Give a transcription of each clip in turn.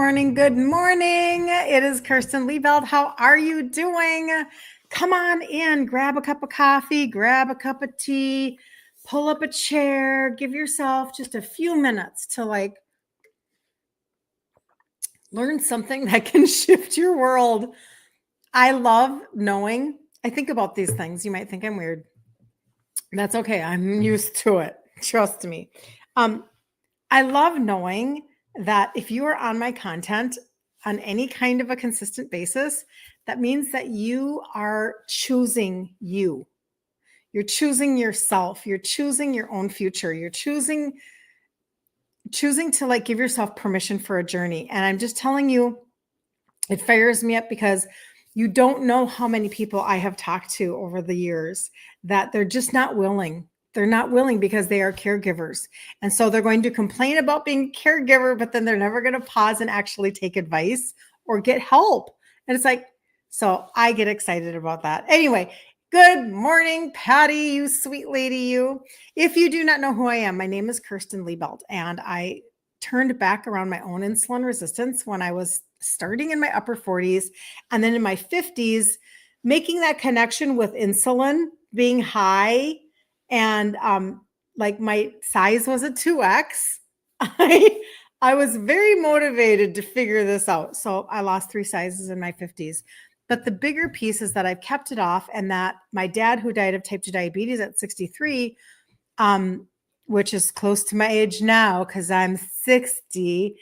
morning. Good morning. It is Kirsten Liebelt. How are you doing? Come on in, grab a cup of coffee, grab a cup of tea, pull up a chair, give yourself just a few minutes to learn something that can shift your world. I love knowing. I think about these things. You might think I'm weird. That's okay. I'm used to it. Trust me. I love knowing that if you are on my content on any kind of a consistent basis, that means that you are choosing you. You're choosing yourself. You're choosing your own future. You're choosing to give yourself permission for a journey. And I'm just telling you, it fires me up because you don't know how many people I have talked to over the years that they're just not willing. They're not willing because they are caregivers. And so they're going to complain about being a caregiver, but then they're never going to pause and actually take advice or get help. And it's like, so I get excited about that. Anyway, good morning, Patty, you sweet lady, you. If you do not know who I am, my name is Kirsten Liebelt, and I turned back around my own insulin resistance when I was starting in my upper 40s. And then in my 50s, making that connection with insulin being high. And my size was a 2X. I was very motivated to figure this out. So I lost 3 sizes in my 50s. But the bigger piece is that I've kept it off, and that my dad, who died of type 2 diabetes at 63, which is close to my age now because I'm 60.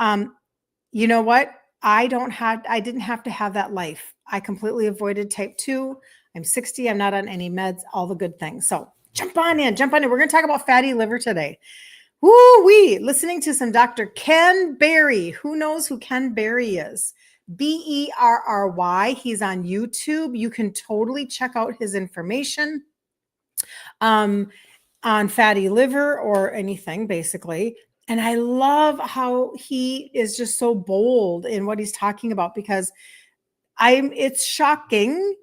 You know what? I didn't have to have that life. I completely avoided type 2. I'm 60. I'm not on any meds, all the good things. So jump on in. We're going to talk about fatty liver today. Woo-wee. Listening to some Dr. Ken Berry. Who knows who Ken Berry is? Berry. He's on YouTube. You can totally check out his information on fatty liver or anything, basically. And I love how he is just so bold in what he's talking about, because it's shocking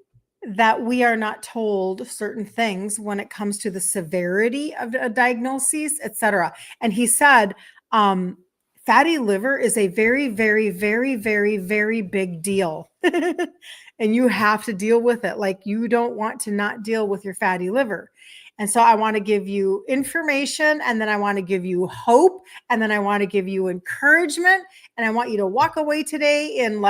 that we are not told certain things when it comes to the severity of a diagnosis, et cetera. And he said, fatty liver is a very, very, very, very, very big deal. And you have to deal with it. Like, you don't want to not deal with your fatty liver. And so I want to give you information, and then I want to give you hope, and then I want to give you encouragement. And I want you to walk away today in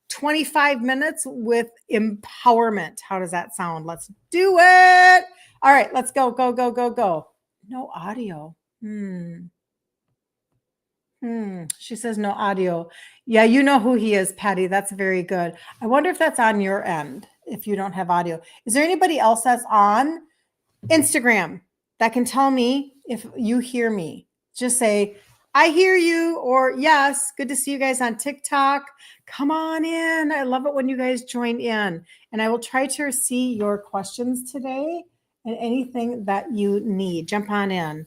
25 minutes with empowerment. How does that sound? Let's do it. All right, let's go, go, go, go, go. No audio. She says no audio. Yeah, you know who he is, Patty. That's very good. I wonder if that's on your end, if you don't have audio. Is there anybody else that's on Instagram that can tell me if you hear me? Just say, I hear you, or yes. Good to see you guys on TikTok. Come on in. I love it when you guys join in. And I will try to see your questions today and anything that you need. Jump on in.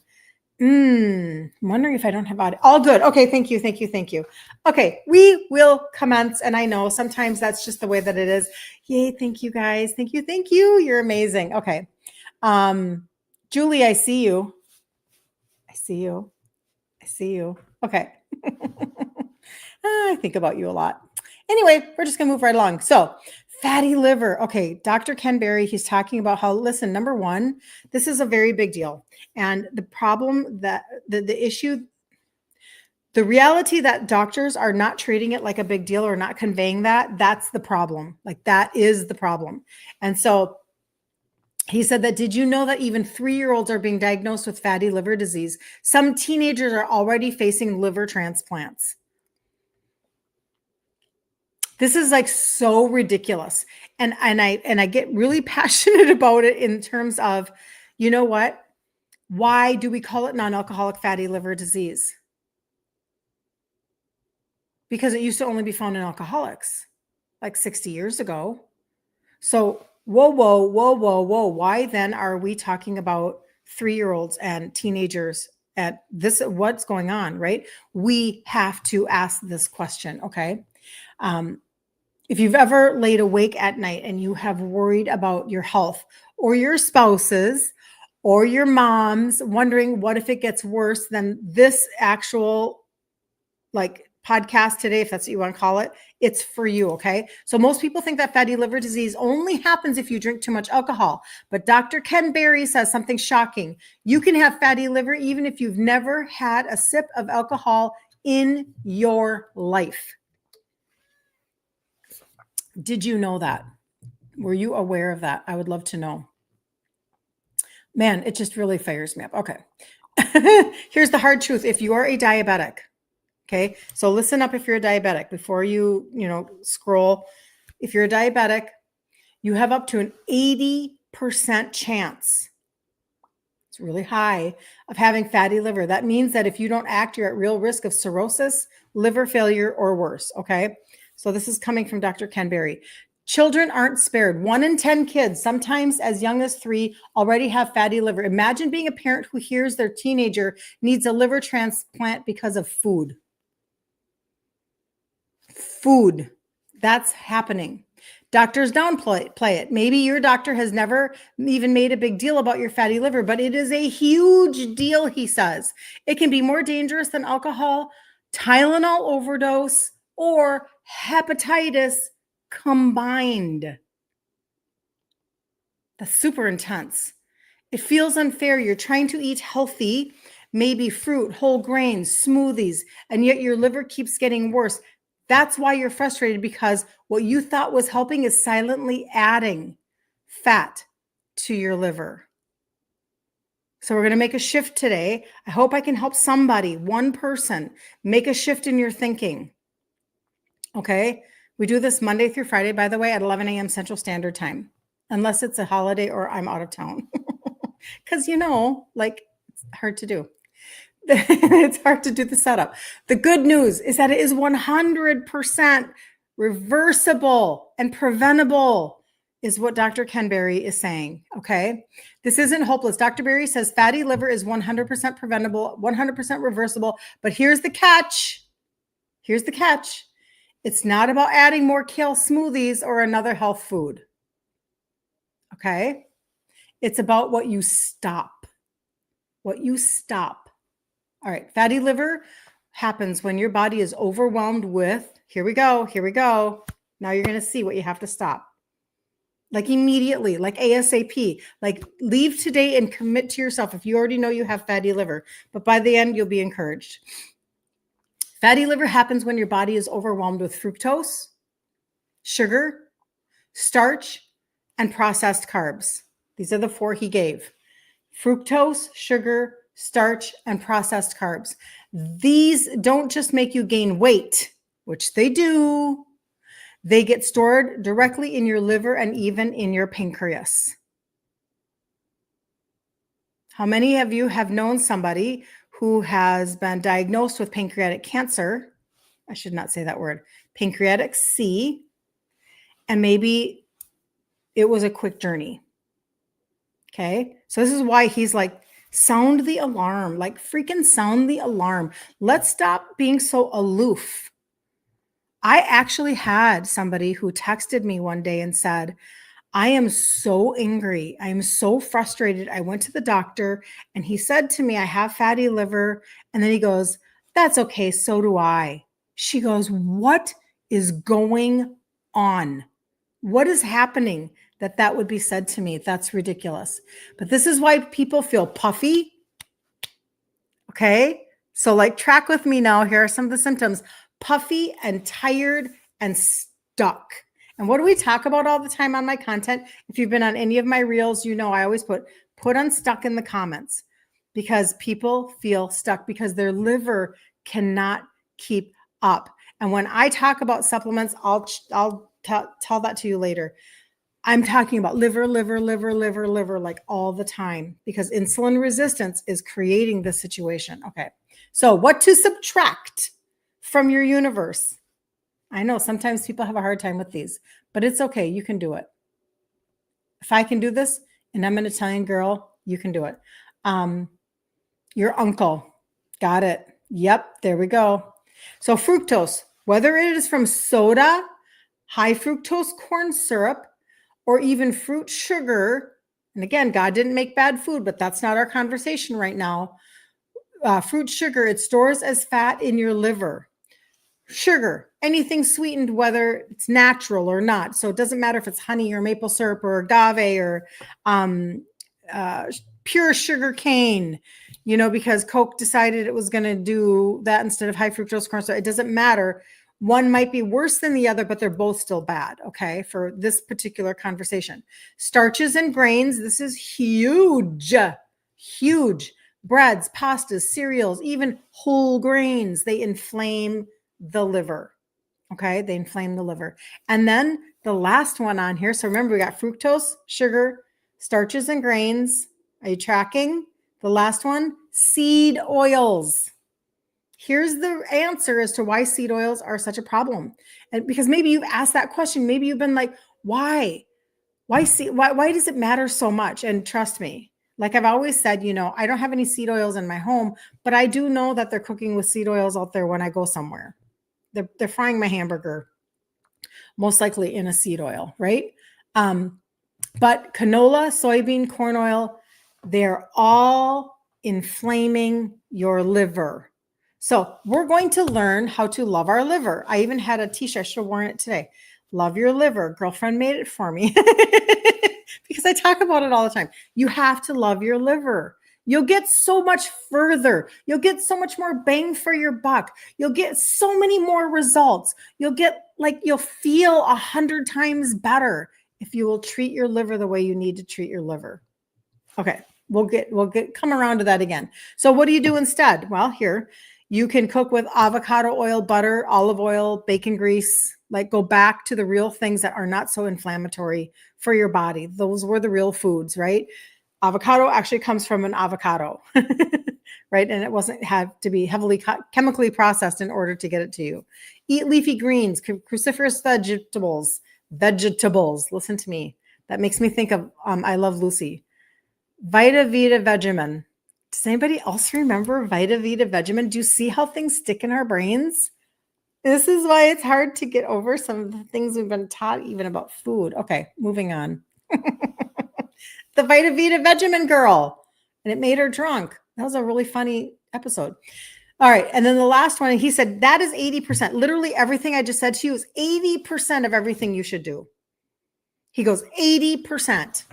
I'm wondering if I don't have audio. All good. Okay. Thank you. Thank you. Thank you. Okay. We will commence. And I know sometimes that's just the way that it is. Yay. Thank you, guys. Thank you. Thank you. You're amazing. Okay. Julie, I see you. I see you. I see you. Okay. I think about you a lot. Anyway, we're just going to move right along. So, fatty liver. Okay. Dr. Ken Berry, he's talking about how, listen, number one, this is a very big deal. And the problem that the issue, the reality that doctors are not treating it like a big deal or not conveying that's the problem. Like, that is the problem. And so he said that, did you know that even 3-year-olds are being diagnosed with fatty liver disease? Some teenagers are already facing liver transplants. This is so ridiculous. And I get really passionate about it in terms of, you know what? Why do we call it non-alcoholic fatty liver disease? Because it used to only be found in alcoholics 60 years ago. So, whoa. Why then are we talking about 3-year-olds and teenagers at this? What's going on, right? We have to ask this question, okay? If you've ever laid awake at night and you have worried about your health or your spouse's or your mom's, wondering what if it gets worse than this actual like podcast today, if that's what you want to call it, it's for you. Okay. So most people think that fatty liver disease only happens if you drink too much alcohol. But Dr. Ken Berry says something shocking. You can have fatty liver even if you've never had a sip of alcohol in your life. Did you know that? Were you aware of that? I would love to know. Man, it just really fires me up. Okay. Here's the hard truth. If you are a diabetic, okay, so listen up if you're a diabetic before you scroll. If you're a diabetic, you have up to an 80% chance. It's really high of having fatty liver. That means that if you don't act, you're at real risk of cirrhosis, liver failure, or worse. Okay. So this is coming from Dr. Ken Berry. Children aren't spared. 1 in 10 kids, sometimes as young as 3, already have fatty liver. Imagine being a parent who hears their teenager needs a liver transplant because of food. Food. That's happening. Doctors downplay it. Maybe your doctor has never even made a big deal about your fatty liver, but it is a huge deal, he says. It can be more dangerous than alcohol, Tylenol overdose, or hepatitis combined. That's super intense. It feels unfair. You're trying to eat healthy, maybe fruit, whole grains, smoothies, and yet your liver keeps getting worse. That's why you're frustrated, because what you thought was helping is silently adding fat to your liver. So we're going to make a shift today. I hope I can help somebody, one person, make a shift in your thinking. Okay? We do this Monday through Friday, by the way, at 11 a.m. Central Standard Time, unless it's a holiday or I'm out of town. Because, it's hard to do. It's hard to do the setup. The good news is that it is 100% reversible and preventable, is what Dr. Ken Berry is saying. Okay. This isn't hopeless. Dr. Berry says fatty liver is 100% preventable, 100% reversible. But here's the catch. Here's the catch. It's not about adding more kale smoothies or another health food. Okay. It's about what you stop. What you stop. All right. Fatty liver happens when your body is overwhelmed with, here we go. Now you're going to see what you have to stop. Like immediately, like ASAP, like leave today and commit to yourself if you already know you have fatty liver. But by the end, you'll be encouraged. Fatty liver happens when your body is overwhelmed with fructose, sugar, starch, and processed carbs. These are the 4 he gave. Fructose, sugar, starch, and processed carbs. These don't just make you gain weight, which they do. They get stored directly in your liver and even in your pancreas. How many of you have known somebody who has been diagnosed with pancreatic cancer? I should not say that word. Pancreatic C. And maybe it was a quick journey. Okay. So this is why he's like, sound the alarm, like freaking sound the alarm. Let's stop being so aloof. I actually had somebody who texted me one day and said, I am so angry. I am so frustrated. I went to the doctor and he said to me, I have fatty liver. And then he goes, that's okay. So do I. She goes, what is going on? What is happening that would be said to me? That's ridiculous. But this is why people feel puffy. Okay. So like track with me now. Here are some of the symptoms: puffy and tired and stuck. And what do we talk about all the time on my content? If you've been on any of my reels, I always put unstuck in the comments, because people feel stuck because their liver cannot keep up. And when I talk about supplements, I'll tell that to you later. I'm talking about liver, like all the time, because insulin resistance is creating this situation. Okay. So what to subtract from your universe? I know sometimes people have a hard time with these, but it's okay. You can do it. If I can do this and I'm an Italian girl, you can do it. Your uncle. Got it. Yep. There we go. So fructose, whether it is from soda, high fructose corn syrup, or even fruit sugar. And again, God didn't make bad food, but that's not our conversation right now. Fruit sugar, it stores as fat in your liver. sugar, anything sweetened, whether it's natural or not. So it doesn't matter if it's honey or maple syrup or agave or um, uh, pure sugar cane, because Coke decided it was going to do that instead of high fructose corn syrup. It doesn't matter. One might be worse than the other, but they're both still bad, okay, for this particular conversation. Starches and grains, this is huge, huge. Breads, pastas, cereals, even whole grains, they inflame the liver, okay? They inflame the liver. And then the last one on here, so remember we got fructose, sugar, starches and grains. Are you tracking? The last one, seed oils. Here's the answer as to why seed oils are such a problem. And because maybe you've asked that question, maybe you've been like, why? Why does it matter so much? And trust me, like I've always said, I don't have any seed oils in my home, but I do know that they're cooking with seed oils out there when I go somewhere. They're frying my hamburger, most likely in a seed oil, right? But canola, soybean, corn oil, they're all inflaming your liver. So we're going to learn how to love our liver. I even had a t-shirt, I should have worn it today. Love your liver. Girlfriend made it for me because I talk about it all the time. You have to love your liver. You'll get so much further. You'll get so much more bang for your buck. You'll get so many more results. You'll feel 100 times better if you will treat your liver the way you need to treat your liver. Okay, we'll come around to that again. So what do you do instead? Well, here you can cook with avocado oil, butter, olive oil, bacon grease. Like go back to the real things that are not so inflammatory for your body. Those were the real foods, right? Avocado actually comes from an avocado, right? And it wasn't had to be heavily chemically processed in order to get it to you. Eat leafy greens, cruciferous vegetables. Listen to me. That makes me think of I Love Lucy. Vita Vita Vegemin. Does anybody else remember Vita Vita Vegemin? Do you see how things stick in our brains? This is why it's hard to get over some of the things we've been taught, even about food. Okay, moving on. The Vita Vita Vegemin girl, and it made her drunk. That was a really funny episode. All right, and then the last one, he said that is 80%. Literally everything I just said to you is 80% of everything you should do. He goes 80%.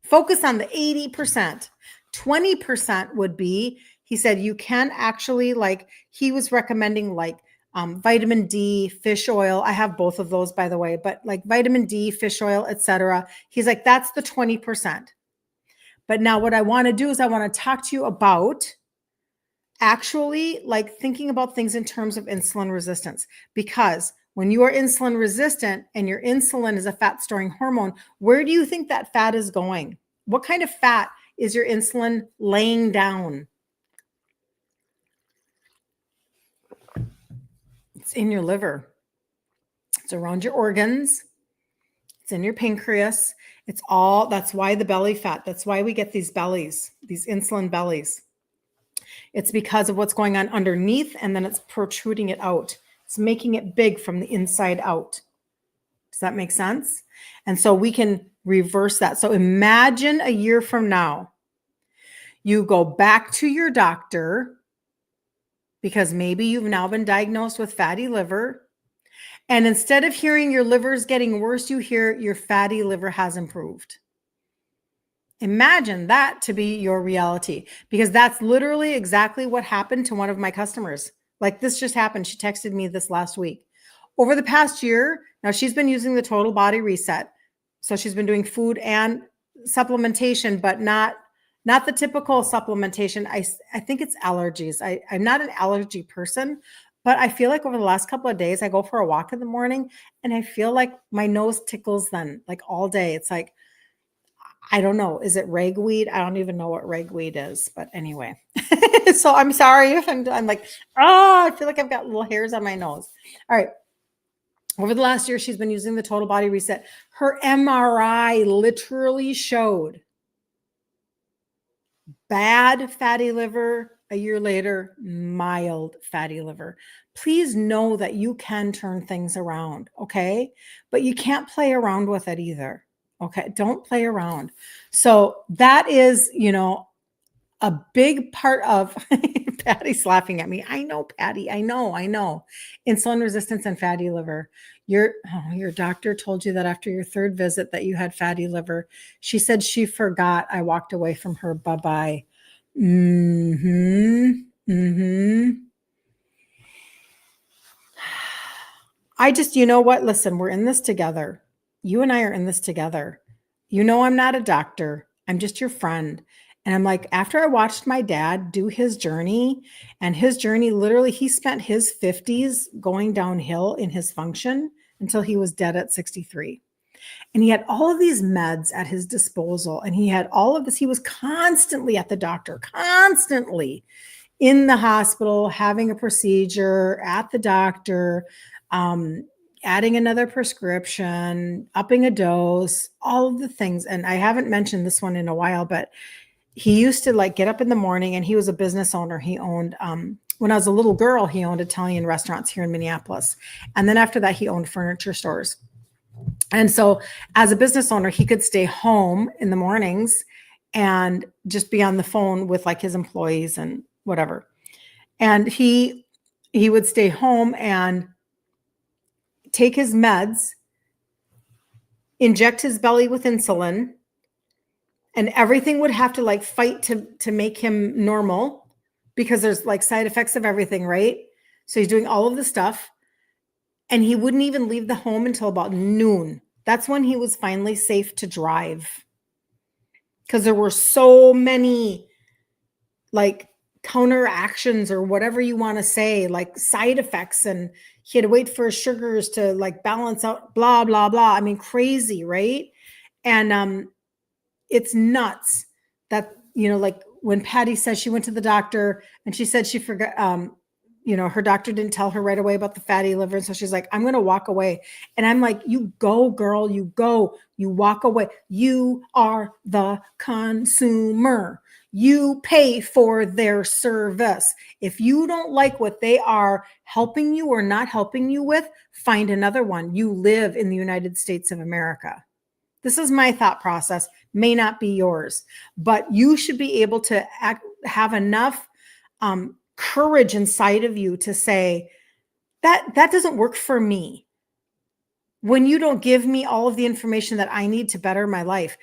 Focus on the 80%. 20% would be, he said, you can actually, like, he was recommending like vitamin D, fish oil. I have both of those, by the way, but like vitamin D, fish oil, etc. He's like, that's the 20%. But now what I want to do is I want to talk to you about actually like thinking about things in terms of insulin resistance, because when you are insulin resistant and your insulin is a fat storing hormone, where do you think that fat is going? What kind of fat is your insulin laying down? It's in your liver. It's around your organs. It's in your pancreas. That's why the belly fat, that's why we get these bellies, these insulin bellies. It's because of what's going on underneath, and then it's protruding it out. It's making it big from the inside out. Does that make sense? And so we can reverse that. So imagine a year from now, you go back to your doctor because maybe you've now been diagnosed with fatty liver. And instead of hearing your liver is getting worse, you hear your fatty liver has improved. Imagine that to be your reality, because that's literally exactly what happened to one of my customers. Like this just happened. She texted me this last week. Over the past year, now she's been using the total body reset. So she's been doing food and supplementation, but not the typical supplementation. I think it's allergies. I'm not an allergy person, but I feel like over the last couple of days, I go for a walk in the morning and I feel like my nose tickles then like all day. It's like, I don't know. Is it ragweed? I don't even know what ragweed is, but anyway. So I'm sorry if I'm like, I feel like I've got little hairs on my nose. All right. Over the last year, she's been using the total body reset. Her MRI literally showed bad fatty liver. A year later, mild fatty liver. Please know that you can turn things around, okay? But you can't play around with it either. Okay, don't play around. So that is, a big part of Patty's laughing at me. I know, Patty. I know. Insulin resistance and fatty liver. Your doctor told you that after your third visit that you had fatty liver. She said she forgot. I walked away from her. Bye-bye. Mm-hmm. Mm-hmm. I just, you know what? Listen, we're in this together. You and I are in this together. You know, I'm not a doctor. I'm just your friend. And I'm like, after I watched my dad do his journey, and his journey, literally, he spent his 50s going downhill in his function until he was dead at 63. And he had all of these meds at his disposal. And he had all of this. He was constantly at the doctor, constantly in the hospital, having a procedure, at the doctor, adding another prescription, upping a dose, all of the things. And I haven't mentioned this one in a while, but he used to like get up in the morning, and he was a business owner. He owned, when I was a little girl, he owned Italian restaurants here in Minneapolis. And then after that, he owned furniture stores. And so as a business owner, he could stay home in the mornings and just be on the phone with like his employees and whatever. And he would stay home and take his meds, inject his belly with insulin, and everything would have to like fight to make him normal, because there's like side effects of everything, right? So he's doing all of the stuff, and he wouldn't even leave the home until about noon. That's when he was finally safe to drive, because there were so many like counteractions, or whatever you want to say, like side effects, and he had to wait for his sugars to like balance out, blah, blah, blah. I mean, crazy, right? And it's nuts that, you know, like when Patty says she went to the doctor and she said she forgot, you know, her doctor didn't tell her right away about the fatty liver. And so she's like, I'm going to walk away. And I'm like, you go, girl, you go, you walk away. You are the consumer. You pay for their service. If you don't like what they are helping you or not helping you with, find another one. You live in the United States of America. This is my thought process, may not be yours, but you should be able to have enough courage inside of you to say that doesn't work for me. When you don't give me all of the information that I need to better my life.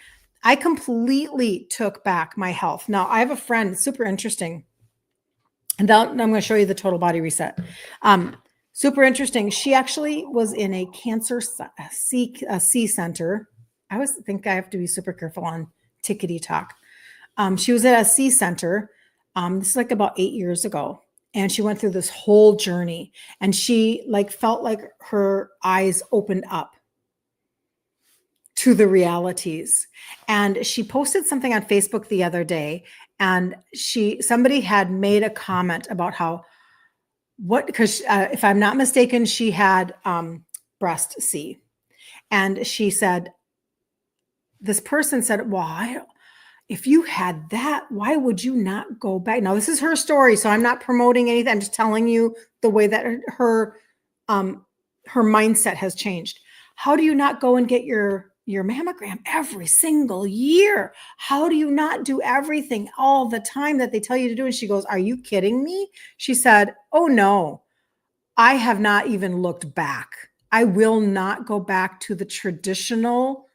I completely took back my health. Now, I have a friend, super interesting, and I'm going to show you the total body reset. Super interesting. She actually was in a cancer C center. I always think I have to be super careful on tickety talk. She was at a C center. This is like about 8 years ago. And she went through this whole journey, and she like felt like her eyes opened up to the realities. And she posted something on Facebook the other day, and somebody had made a comment about how, because if I'm not mistaken, she had breast C. And she said, this person said, well, if you had that, why would you not go back? Now, this is her story, so I'm not promoting anything. I'm just telling you the way that her mindset has changed. How do you not go and get your mammogram every single year? How do you not do everything all the time that they tell you to do? And she goes, are you kidding me? She said, oh no, I have not even looked back. I will not go back to the traditional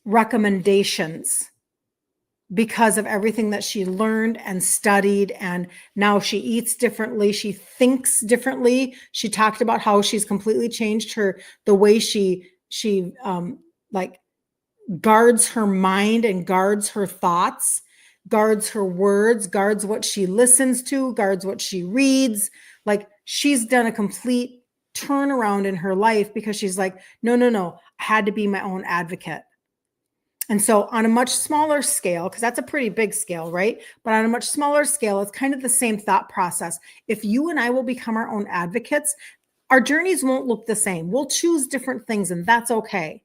recommendations because of everything that she learned and studied. And now she eats differently. She thinks differently. She talked about how she's completely changed the way she like guards her mind and guards her thoughts, guards her words, guards what she listens to, guards what she reads. Like, she's done a complete turnaround in her life because she's like, no, I had to be my own advocate. And so on a much smaller scale, because that's a pretty big scale, right? But on a much smaller scale, it's kind of the same thought process. If you and I will become our own advocates, our journeys won't look the same. We'll choose different things, and that's okay.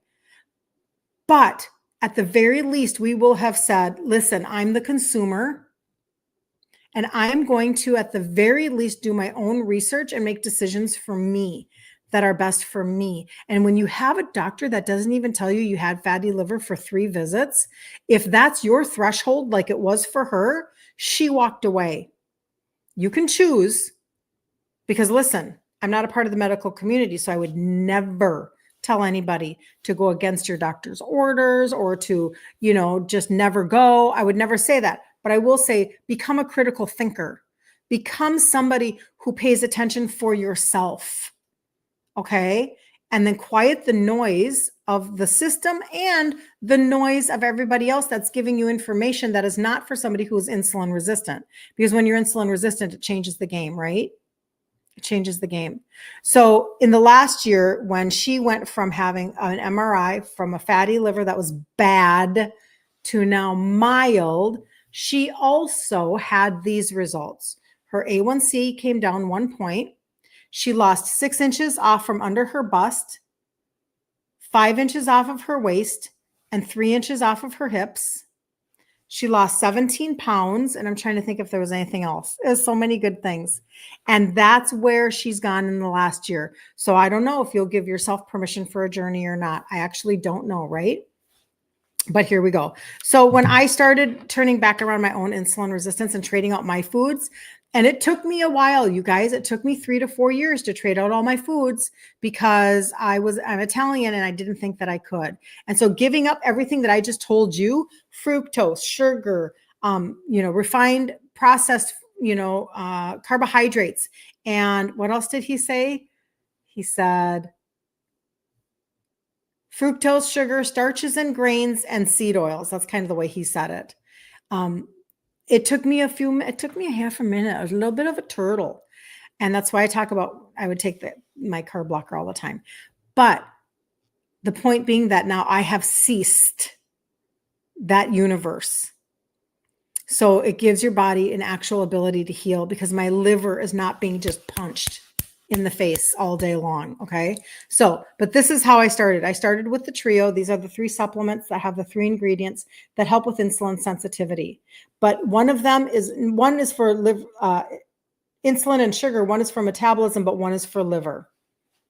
But at the very least, we will have said, listen, I'm the consumer, and I'm going to, at the very least, do my own research and make decisions for me. that are best for me. And when you have a doctor that doesn't even tell you you had fatty liver for 3 visits, if that's your threshold, like it was for her, she walked away. You can choose, because listen, I'm not a part of the medical community, so I would never tell anybody to go against your doctor's orders or to, just never go. I would never say that. But I will say, become a critical thinker. Become somebody who pays attention for yourself. Okay? And then quiet the noise of the system and the noise of everybody else that's giving you information that is not for somebody who is insulin resistant. Because when you're insulin resistant, it changes the game, right? It changes the game. So in the last year, when she went from having an MRI from a fatty liver that was bad to now mild, she also had these results. Her A1C came down 1 point. She lost 6 inches off from under her bust, 5 inches off of her waist, and 3 inches off of her hips. She lost 17 pounds, and I'm trying to think if there was anything else. There's so many good things. And that's where she's gone in the last year. So I don't know if you'll give yourself permission for a journey or not. I actually don't know, right? But here we go. So when I started turning back around my own insulin resistance and trading out my foods, and it took me a while, you guys, it took me 3 to 4 years to trade out all my foods because I'm Italian and I didn't think that I could. And so giving up everything that I just told you, fructose, sugar, refined, processed, carbohydrates. And what else did he say? He said, fructose, sugar, starches and grains, and seed oils. That's kind of the way he said it. It took me a half a minute. I was a little bit of a turtle. And that's why I talk about, I would take my carb blocker all the time. But the point being that now I have ceased that universe. So it gives your body an actual ability to heal because my liver is not being just punched in the face all day long. Okay. So, but this is how I started. I started with the trio. These are the 3 supplements that have the 3 ingredients that help with insulin sensitivity. But one is for insulin and sugar. One is for metabolism, but one is for liver.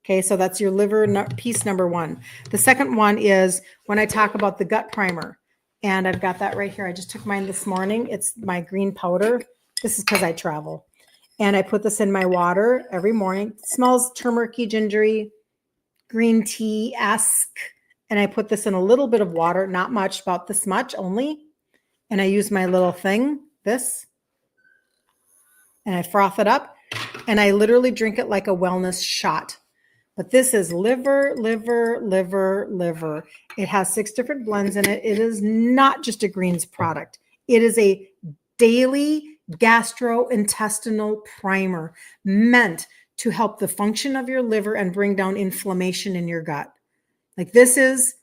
Okay. So that's your liver piece number 1. The second one is when I talk about the gut primer, and I've got that right here. I just took mine this morning. It's my green powder. This is because I travel. And I put this in my water every morning. It smells turmeric-y, gingery, green tea-esque. And I put this in a little bit of water, not much, about this much only. And I use my little thing, this, and I froth it up. And I literally drink it like a wellness shot. But this is liver, liver, liver, liver. It has 6 different blends in it. It is not just a greens product. It is a daily gastrointestinal primer meant to help the function of your liver and bring down inflammation in your gut. Like, this is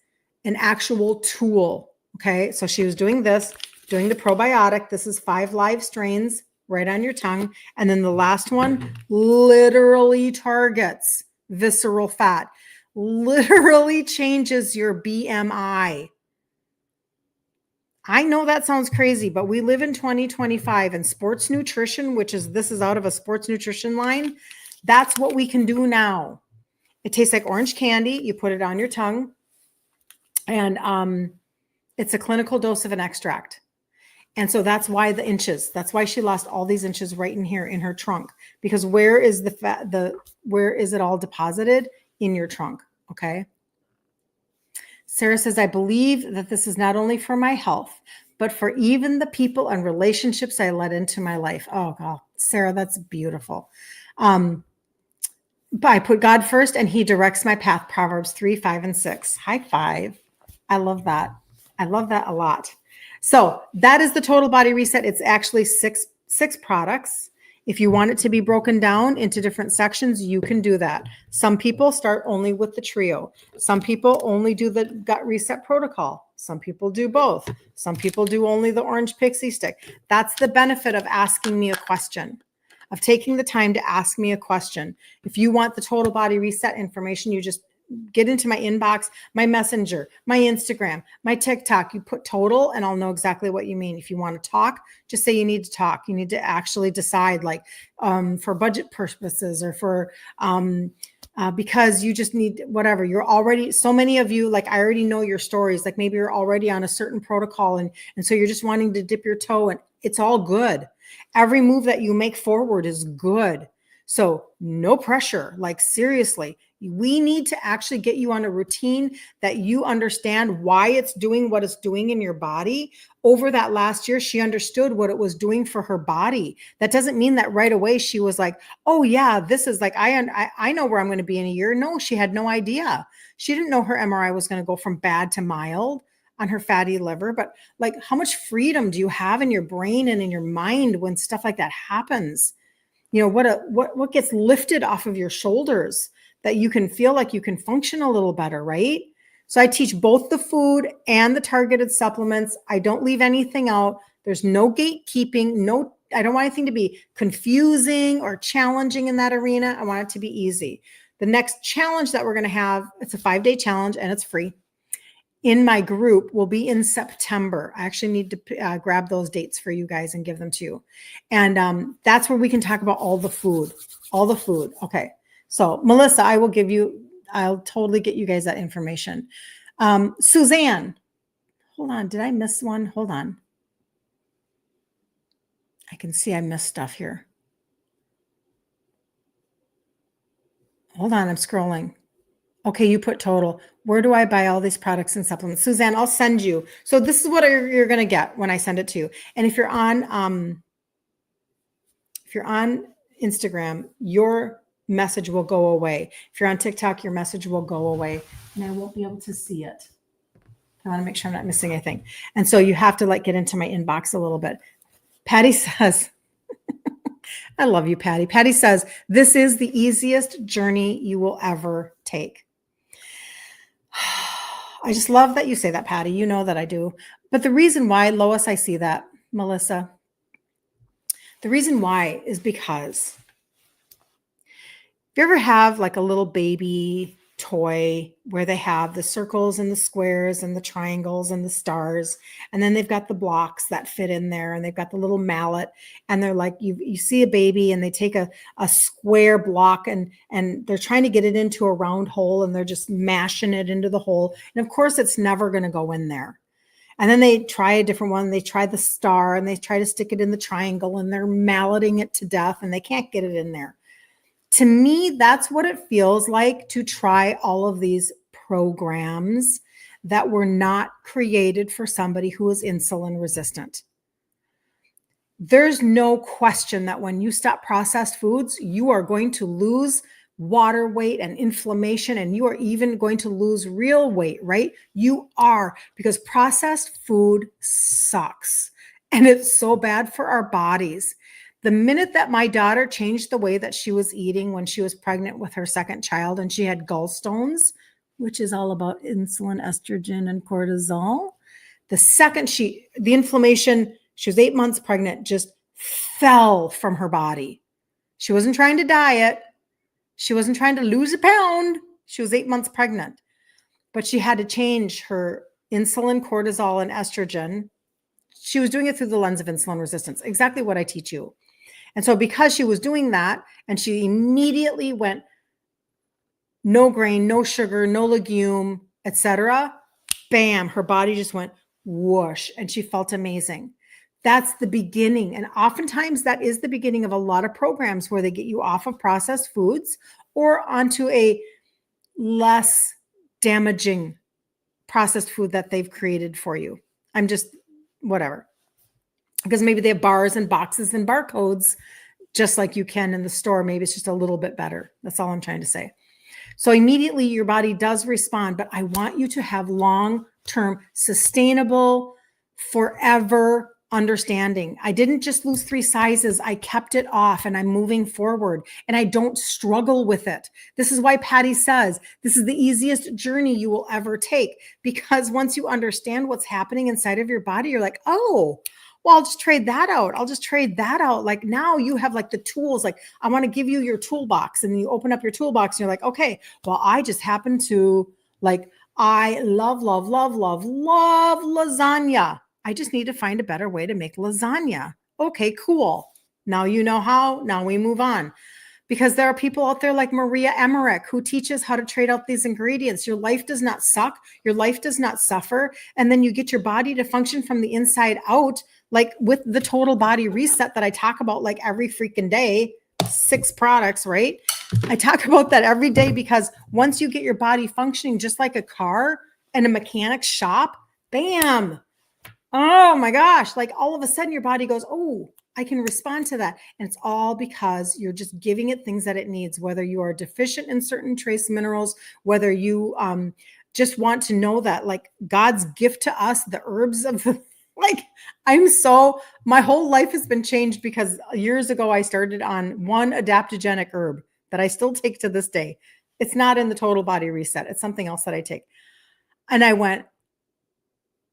an actual tool. Okay. So she was doing this, doing the probiotic. This is 5 live strains right on your tongue. And then the last one literally targets visceral fat, literally changes your BMI. I know that sounds crazy, but we live in 2025 and sports nutrition, this is out of a sports nutrition line. That's what we can do now. It tastes like orange candy. You put it on your tongue and it's a clinical dose of an extract. And so that's why the inches, that's why she lost all these inches right in here in her trunk, because where is the fat, where is it all deposited? In your trunk. Okay. Sarah says, I believe that this is not only for my health, but for even the people and relationships I let into my life. Oh, God, Sarah, that's beautiful. But I put God first and he directs my path. Proverbs 3, 5, and 6. High five. I love that. I love that a lot. So that is the total body reset. It's actually six products. If you want it to be broken down into different sections, you can do that. Some people start only with the trio. Some people only do the gut reset protocol. Some people do both. Some people do only the orange pixie stick. That's the benefit of asking me a question, of taking the time to ask me a question. If you want the total body reset information, you just get into my inbox, my messenger, my Instagram, my TikTok. You put total and I'll know exactly what you mean. If you want to talk, just say you need to talk. You need to actually decide, like, for budget purposes or for because you just need whatever. You're already, so many of you, like I already know your stories. Like maybe you're already on a certain protocol, and so you're just wanting to dip your toe, and it's all good. Every move that you make forward is good. So no pressure. Like seriously, we need to actually get you on a routine that you understand why it's doing what it's doing in your body. Over that last year, she understood what it was doing for her body. That doesn't mean that right away she was like, oh yeah, this is like, I know where I'm going to be in a year. No, she had no idea. She didn't know her MRI was going to go from bad to mild on her fatty liver. But like, how much freedom do you have in your brain and in your mind when stuff like that happens? You know, what gets lifted off of your shoulders that you can feel like you can function a little better, right? So I teach both the food and the targeted supplements. I don't leave anything out. There's no gatekeeping. I don't want anything to be confusing or challenging in that arena. I want it to be easy. The next challenge that we're going to have, it's a 5-day challenge and it's free, in my group will be in September. I actually need to grab those dates for you guys and give them to you. And that's where we can talk about all the food. Okay. So Melissa, I'll totally get you guys that information. Suzanne, hold on. Did I miss one? Hold on. I can see I missed stuff here. Hold on. I'm scrolling. Okay, you put total. Where do I buy all these products and supplements? Suzanne, I'll send you. So this is what you're going to get when I send it to you. And if you're on Instagram, your message will go away. If you're on TikTok, your message will go away, and I won't be able to see it. I want to make sure I'm not missing anything. And so you have to like get into my inbox a little bit. Patty says, I love you, Patty. Patty says, this is the easiest journey you will ever take. I just love that you say that, Patty. You know that I do. But the reason why, Lois, I see that, Melissa, the reason why is because if you ever have like a little baby toy where they have the circles and the squares and the triangles and the stars, and then they've got the blocks that fit in there, and they've got the little mallet, and they're like, you see a baby and they take a square block and they're trying to get it into a round hole, and they're just mashing it into the hole. And of course it's never going to go in there. And then they try a different one. They try the star and they try to stick it in the triangle, and they're malleting it to death and they can't get it in there. To me, that's what it feels like to try all of these programs that were not created for somebody who is insulin resistant. There's no question that when you stop processed foods, you are going to lose water weight and inflammation, and you are even going to lose real weight, right? You are, because processed food sucks and it's so bad for our bodies. The minute that my daughter changed the way that she was eating when she was pregnant with her second child, and she had gallstones, which is all about insulin, estrogen, and cortisol, the second the inflammation, she was 8 months pregnant, just fell from her body. She wasn't trying to diet. She wasn't trying to lose a pound. She was 8 months pregnant, but she had to change her insulin, cortisol, and estrogen. She was doing it through the lens of insulin resistance, exactly what I teach you. And so because she was doing that, and she immediately went no grain, no sugar, no legume, etc., bam, her body just went whoosh, and she felt amazing. That's the beginning. And oftentimes that is the beginning of a lot of programs where they get you off of processed foods or onto a less damaging processed food that they've created for you. I'm just whatever. Because maybe they have bars and boxes and barcodes just like you can in the store. Maybe it's just a little bit better. That's all I'm trying to say. So immediately your body does respond, but I want you to have long-term, sustainable, forever understanding. I didn't just lose 3 sizes. I kept it off, and I'm moving forward, and I don't struggle with it. This is why Patty says this is the easiest journey you will ever take, because once you understand what's happening inside of your body, you're like, oh, well, I'll just trade that out. I'll just trade that out. Like now you have like the tools, like I want to give you your toolbox, and you open up your toolbox and you're like, okay, well, I just happen to like, I love lasagna. I just need to find a better way to make lasagna. Okay, cool. Now you know how, now we move on. because there are people out there like Maria Emmerich who teaches how to trade out these ingredients. Your life does not suck. Your life does not suffer. And then you get your body to function from the inside out, like with the total body reset that I talk about like every freaking day, 6 products, right? I talk about that every day because once you get your body functioning just like a car in a mechanic's shop, bam. Oh my gosh. Like all of a sudden your body goes, oh, I can respond to that. And it's all because you're just giving it things that it needs, whether you are deficient in certain trace minerals, whether you just want to know that like God's gift to us, the herbs of the, like my whole life has been changed because years ago I started on one adaptogenic herb that I still take to this day. It's not in the total body reset. It's something else that I take. And I went,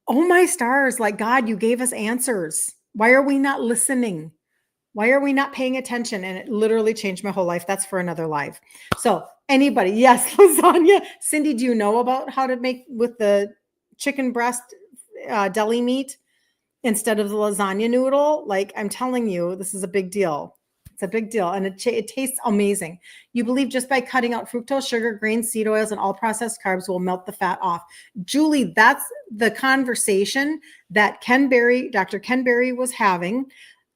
oh my stars, like God, you gave us answers. Why are we not listening? Why are we not paying attention? And it literally changed my whole life. That's for another live. So anybody, yes, lasagna. Cindy, do you know about how to make with the chicken breast deli meat instead of the lasagna noodle? Like I'm telling you, this is a big deal. It's a big deal. And it tastes amazing. You believe just by cutting out fructose, sugar, grains, seed oils, and all processed carbs will melt the fat off. Julie, that's the conversation that Dr. Ken Berry was having.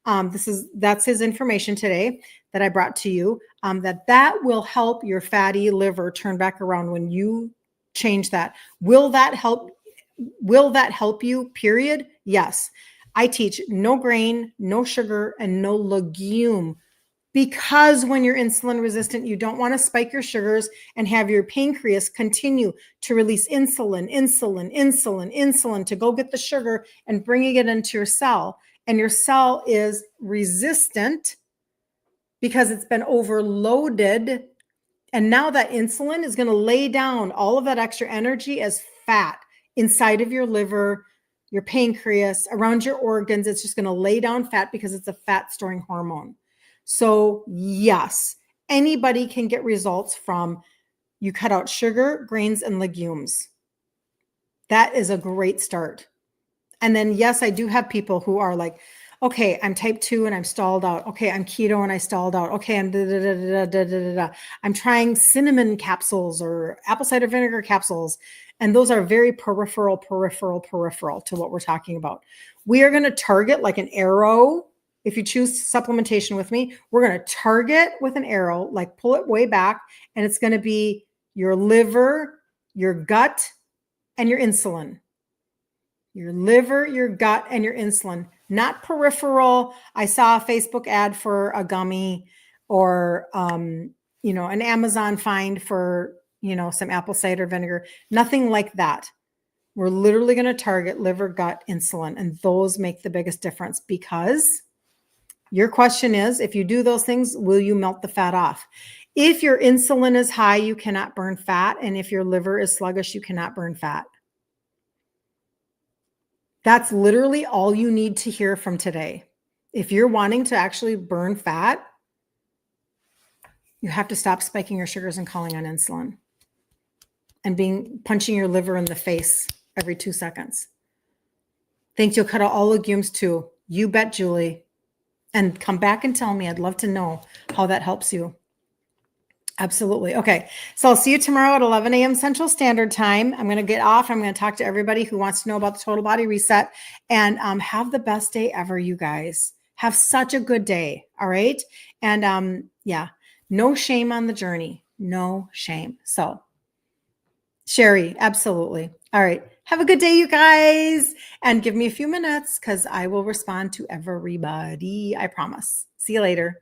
That's his information today that I brought to you, that will help your fatty liver turn back around when you change that. Will that help you? Period. Yes. I teach no grain, no sugar, and no legume, because when you're insulin resistant, you don't want to spike your sugars and have your pancreas continue to release insulin to go get the sugar and bringing it into your cell. And your cell is resistant because it's been overloaded. And now that insulin is going to lay down all of that extra energy as fat inside of your liver, your pancreas, around your organs. It's just going to lay down fat because it's a fat storing hormone. So yes, anybody can get results from you cut out sugar, grains, and legumes. That is a great start. And then, yes, I do have people who are like, okay, I'm type 2 and I'm stalled out. Okay, I'm keto and I stalled out. Okay, I'm trying cinnamon capsules or apple cider vinegar capsules. And those are very peripheral to what we're talking about. We are going to target like an arrow. If you choose supplementation with me, we're going to target with an arrow, like pull it way back, and it's going to be your liver, your gut, and your insulin. Your liver, your gut, and your insulin, not peripheral. I saw a Facebook ad for a gummy or, an Amazon find for, some apple cider vinegar, nothing like that. We're literally going to target liver, gut, insulin, and those make the biggest difference because your question is, if you do those things, will you melt the fat off? If your insulin is high, you cannot burn fat. And if your liver is sluggish, you cannot burn fat. That's literally all you need to hear from today. If you're wanting to actually burn fat, you have to stop spiking your sugars and calling on insulin and punching your liver in the face every 2 seconds. Think you'll cut out all legumes too. You bet, Julie. And come back and tell me. I'd love to know how that helps you. Absolutely. Okay. So I'll see you tomorrow at 11 a.m. Central Standard Time. I'm going to get off. I'm going to talk to everybody who wants to know about the total body reset, and have the best day ever, you guys. Have such a good day. All right. And no shame on the journey. No shame. So Sherry, absolutely. All right. Have a good day, you guys. And give me a few minutes because I will respond to everybody. I promise. See you later.